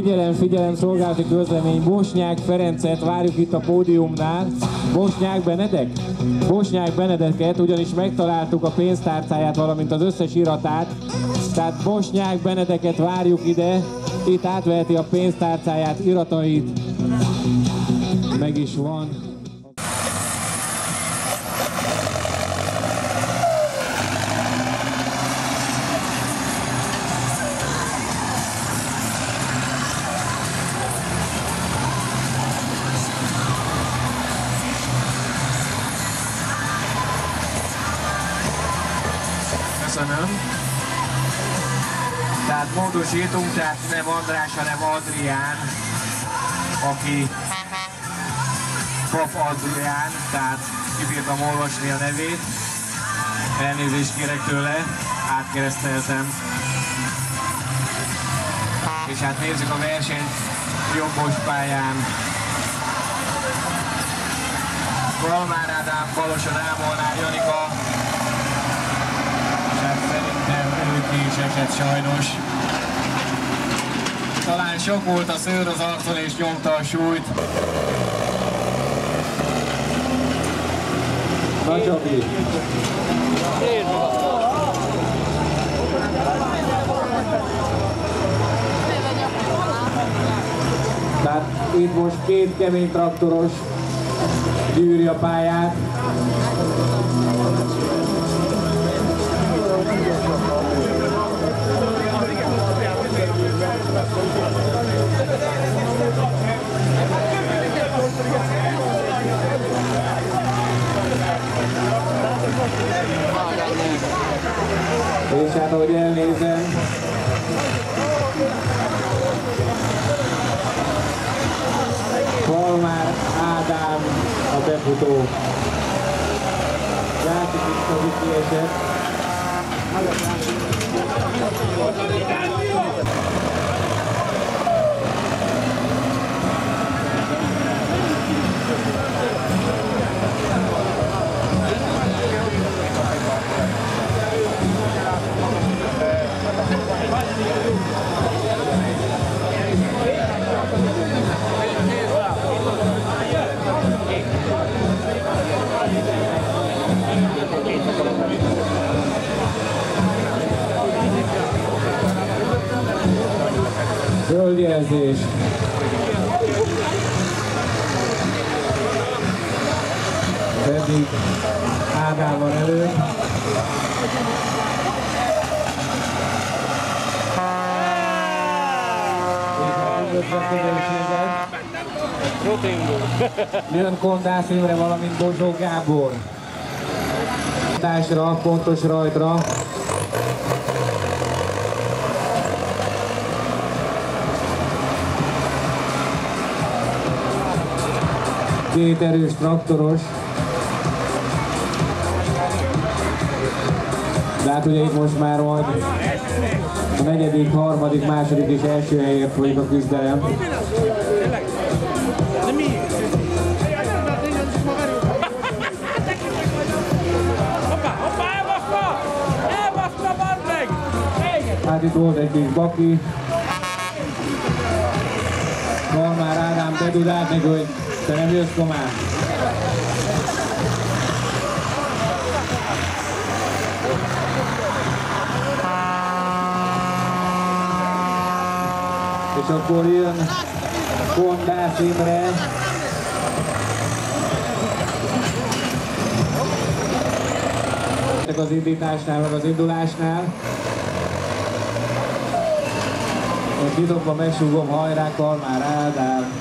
Figyelem, figyelem, szolgálati közlemény. Bosnyák Ferencet várjuk itt a pódiumnál. Bosnyák Benedek? Bosnyák Benedeket, ugyanis megtaláltuk a pénztárcáját, valamint az összes iratát. Tehát Bosnyák Benedeket várjuk ide. Itt átveheti a pénztárcáját, iratait. Meg is van. Köszönöm. Tehát módosítunk, tehát nem András, hanem Adrián, aki Pap Adrián, tehát kibírtam olvasni a nevét. Elnézést kérek tőle, átkereszteltem. És hát nézzük a versenyt jobbos pályán. Kalmár Ádám, Baloson Ámolnár Janika. Szerintem ő ki is esett sajnos. Talán sok volt a szőr az arcon és nyomta a súlyt. Nagy Csabi. Tehát itt most két kemény traktoros gyűri a pályát. És hát ahogy elnézem, Kalmár Ádám a befutó. Látszik itt, hogy kiesett. Földjelzés. Pedig Ádám van elő. Jön Kondász Imre, valamint Bozsó Gábor. Társra, pontos rajtra. Két erős traktoros. De hát ugye itt most már majd a negyedik, harmadik, második és első helyért folyik a küzdelem. Hát itt volt egy kis baki. Kalmár Ádám bedudált neki, hogy te nem jössz komán. És akkor jön Kondász Imre. Az indításnál, meg az indulásnál. Most titokban megsúgom, hajrá Kalmár Ádám.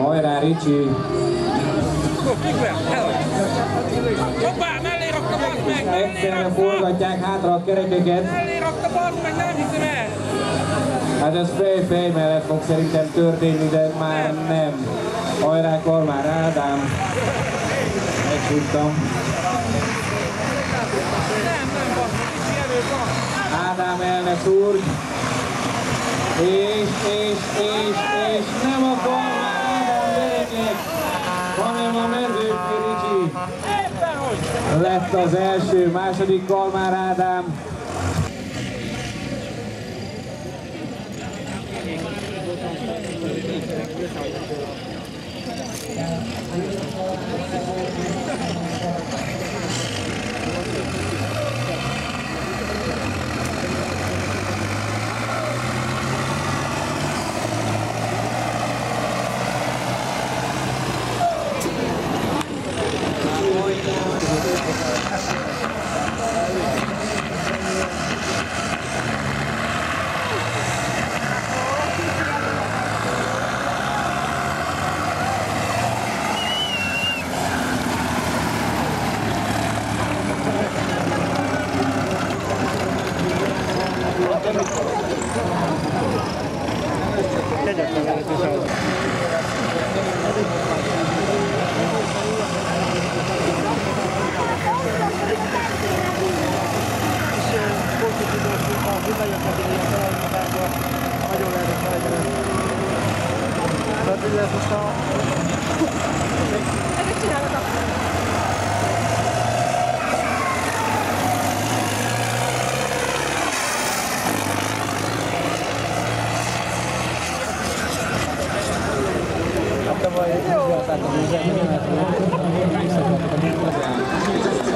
Hajrá Ricsi! Hoppá, mellé rakta, bazd meg! Egyszerre forgatják hátra a kerekeket. Mellé rakta, bazd meg, nem hiszem el! Hát ez fej mellett fog szerintem történni, de már nem. Hajrá Kalmár Ádám! Megfuttam. Nem, bazd meg, Ricsi előbb van! Ádám elnek úr. És nem a Kalmár Ádám gyerekek, hanem a Mezőki Ricsi. Éppen hogy! lett az első, második Kalmár Ádám.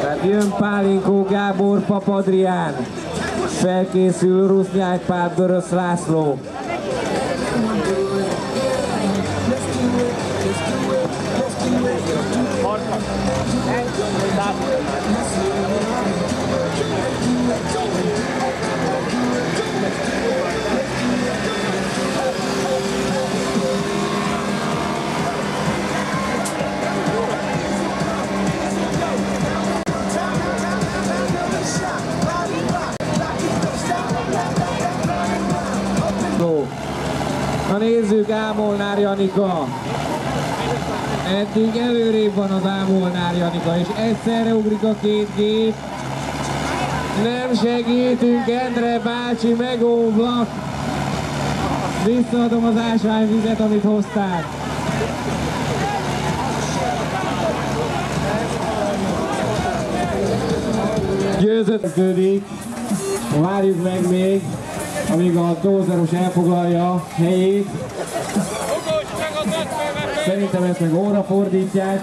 Tehát jön Pálinkó Gábor, Papadrián, felkészül Rusnyák Pál, Börös László. Na nézzük, Ámolnár Janika. Eddig előrébb van az Ámolnár Janika, és egyszerre ugrik a két gép. Nem segítünk, Endre bácsi megóvlak. Visszaadom az ásványvizet, amit hoztál. Győződik. Várjuk meg még, amíg a dózeros elfoglalja helyét. Szerintem ezt meg óra fordítják.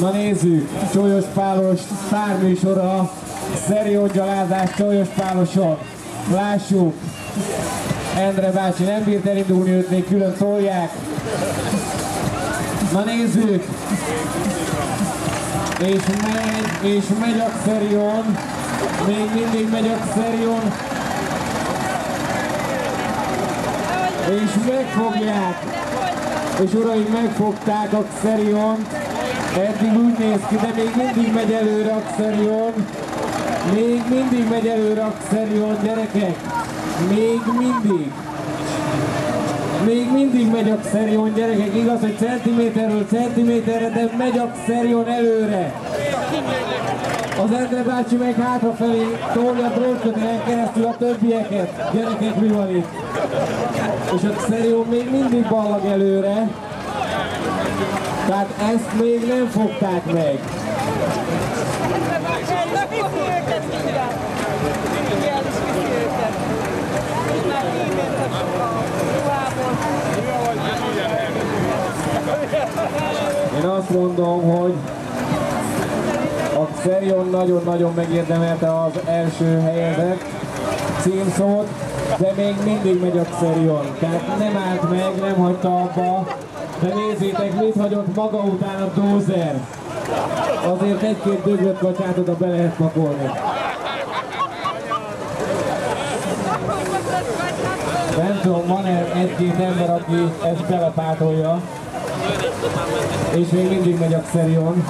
Na nézzük, Csolyos Pálos sztárműsora, Szerion gyalázás Csolyos Páloson. Lássuk, Endre bácsi nem bírt elindulni, őt még külön tolják. Na nézzük, és megy a Szerion, még mindig megy a Szerion. És megfogják, és uraim, megfogták a Xeriont. Eddig úgy néz ki, de még mindig megy előre a Xerion. Még mindig megy előre a Xerion, gyerekek. Még mindig. Még mindig megy a Xerion, gyerekek. Igaz, hogy centiméterről centiméterre, de megy a Xerion előre. Az Endre bácsi meg hátrafelé tolja a drótkötelen keresztül a többieket. Gyerekek, mi van itt? És a Xerion még mindig ballag előre. Tehát ezt még nem fogták meg. Én azt mondom, hogy a Xerion nagyon-nagyon megérdemelte az első helyezett címszót, de még mindig megy a Xerion. Tehát nem állt meg, nem hagyta abba, de nézzétek, mit hagyott maga után a dózer. Azért egy-két döglött kacsát oda be lehet pakolni. Nem tudom, van egy-két ember, aki ezt belepátolja, és még mindig megy a Xerion.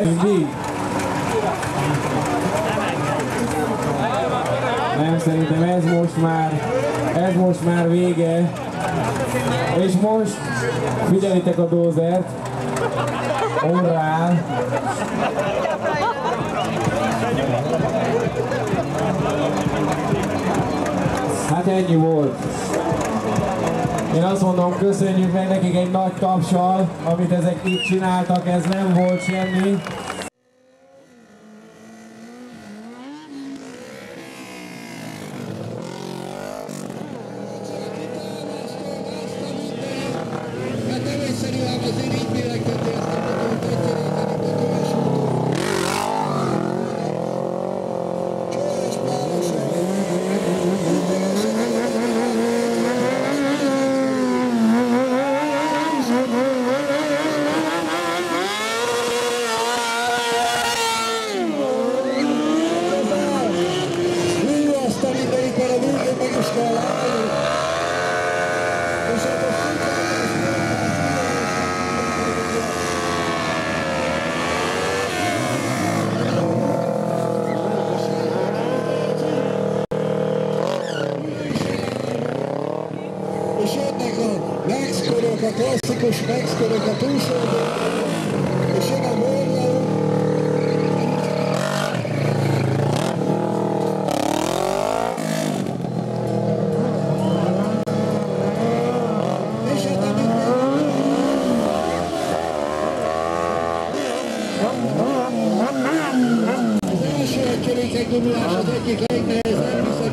Mindig. Nem, szerintem ez most már vége. És most figyeljétek a dózert. orrál. Hát ennyi volt. Én azt mondom, köszönjük meg nekik egy nagy tapssal, amit ezek itt csináltak, ez nem volt semmi. A klasszikus megszkörök a túlsóban, és jön a morló. És hát amit az első kerékek dobulás az egyik legnehezebb, hiszen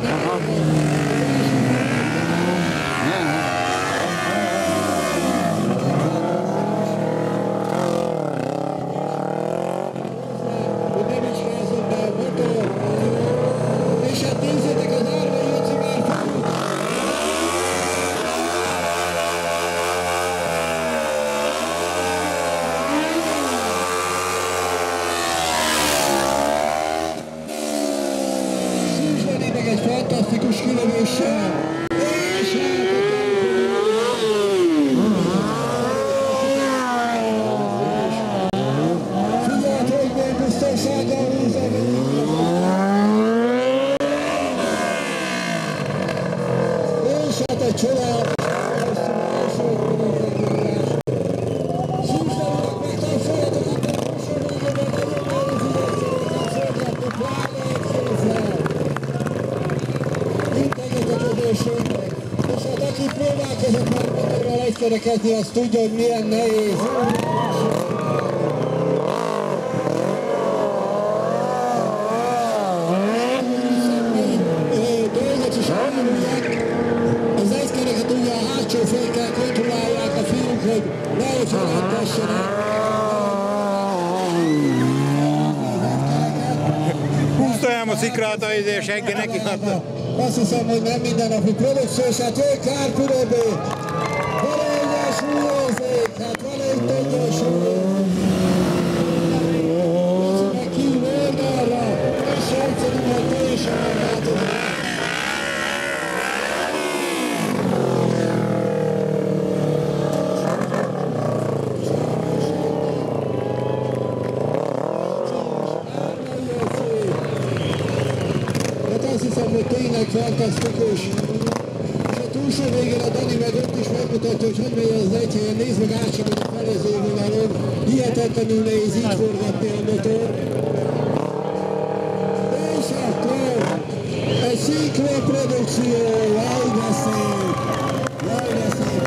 egy fantasztikus kilövéssel, és figyeld, hogy még biztonsággal húzza és hát egy csodálatos Szűzdelőnek megtapsoljatok itt a túlsóban, és hát aki próbálkozott már motorral egykerekedni, azt tudja, hogy milyen nehéz. Dolgot is elmondják, az egykereket ugye a hátsó fékkel kontrollálják a fiúk, hogy nehogy feladtassanak. Húztajám a szikrát a segge neki. Azt hiszem, hogy nem mindennapi produkciós, hát jöjj Kárpilóbé! Van egy súlyérzék, hát van egy tudja súlyérzék! Meg ki Vérgárra, és egyszerűen teljesen megváltozik. Azt hiszem, hogy tényleg fantasztikus. És a túlsó végén a Dani meg ott is megmutatja, hogy megy az egy helyen. Nézd meg át sem, hogy a felező vonalon. Hihetetlenül nehéz így forgatni a motor. És akkor egy szinkronprodukció. Jaj, de szép! Jaj, de szép!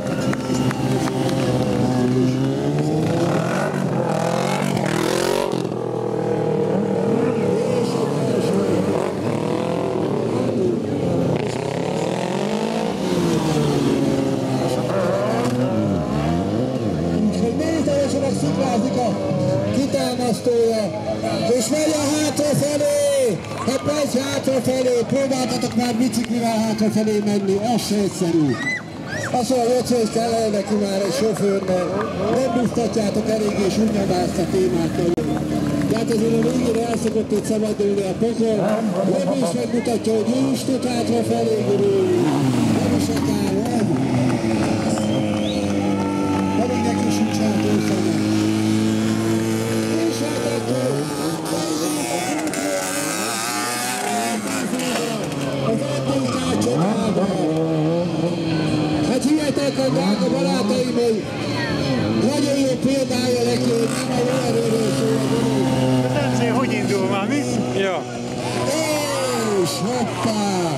Kitámasztója, és megy a hátrafelé! Hát megy hátrafelé! Próbáltatok már biciklivel hátrafelé menni, az se egyszerű. Azt mondja, hogy kell neki már egy sofőrnek. Nem biztatjátok elég és unnyabászt a témát nagyon. De hát azért a végére el szokott itt szabadulni a pokol. Nem is megmutatja, hogy ő is tud hátrafelé gurulni. Nem is akár, nem? Pedig neki sincs hátrafelé. Az Antókát csodába! Hát hihetetlen, drága barátaim, hogy nagyon jó példája lesz Hoppá!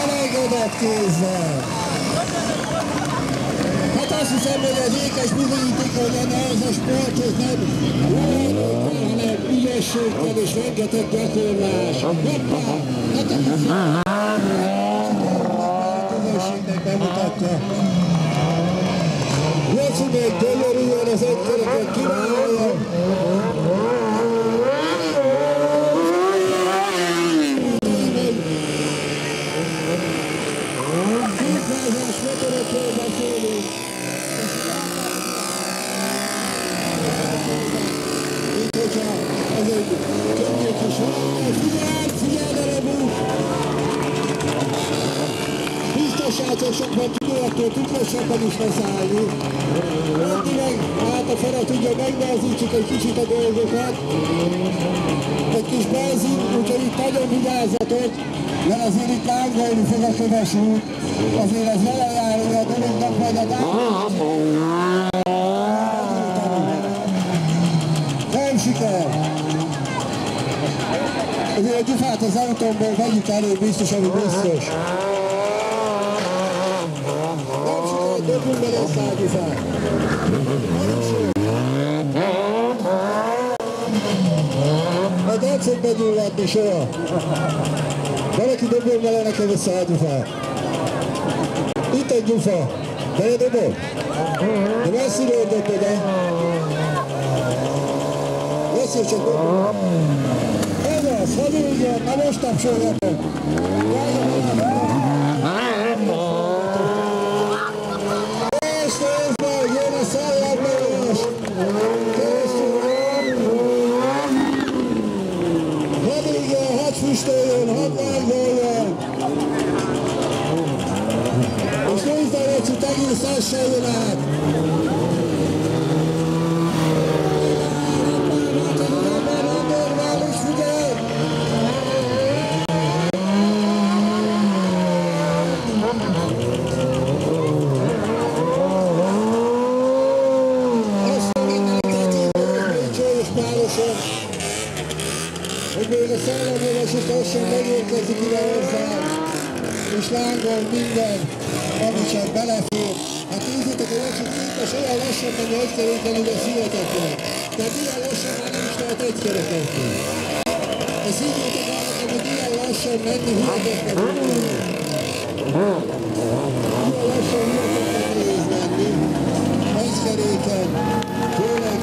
Elégedett kézzel. Hát azt hiszem, hogy az ékes bizonyíték, hogy lenne ez a sport, ez nem jóléttel, hanem ügyességgel és rengeteg gyakorlás. Hoppá! Hát a közönségnek bemutatja. Laci még gyönyörűen az egykereket kívánja. Kétfázás motorokról beszélünk. Mint hogyha ez egy könnyű kis figyeld a rebúk! Biztossátok sokban tudóaktól tudósabban is leszállni. Addig meg hát a fele tudja, megnehezítsük egy kicsit a dolgokat. Egy kis benzin, úgyhogy itt nagyon vigyázzatok, mert azért itt lángolni fog a köves út. Azért ez vele járul a dolognak majd a nem siker! Azért a gyufát az autómból vegyük elő, biztos, ami biztos. Dobjunk bele a szágyufát! Hát nem fog begyulladni soha! Valaki dobjon bele nekem a szágyufát! Itt egy gyufa! Beledobod? De messziről dobod, de? Messziről csak dobod! Ez az! Hadd üljön! Na most tapsoljatok! Füstöljen, hadd lángoljon! És nézd a Rocsit, egész essen jön át! Normális, figyelj! Azt a mindenket így csős párosan! Hogy még a szellemolvasok lassan megérkezik ide hozzám, és lángol minden, ami csak belefér. Hát nézzétek, hogy Lacsit képes olyan lassan menni egykeréken, hogy ez hihetetlen. Tehát ilyen lassan már nem is lehet egykerekezni. Ezt higgyétek el nekem, hogy ilyen lassan menni hihetetlen. Ilyen lassan hihetetlen nehéz menni. Egykeréken. Főleg.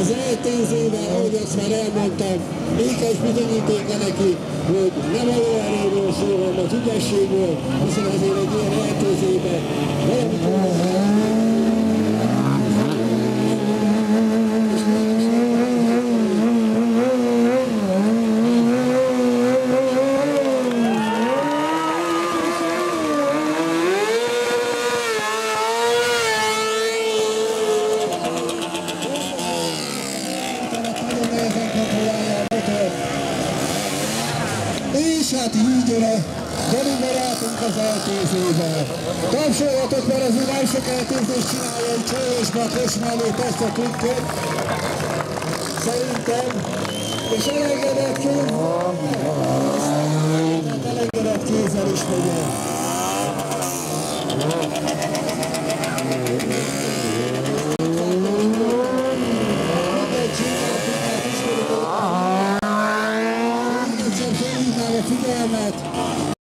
Az eltézével, ahogy azt már elmondtam, ékes bizonyítéka neki, hogy nem a lóerőről szól, hanem az ügyességről, hiszen azért egy ilyen eltézében és hát így jön a Dani barátunk az eltézével. Tapsoljatok, mert az úgy sok eltézést csinálja, hogy csőrösbe a kosz mellé tesz a trükköt. Szerintem. És elengedett kéz. Elengedett kézzel is megyen.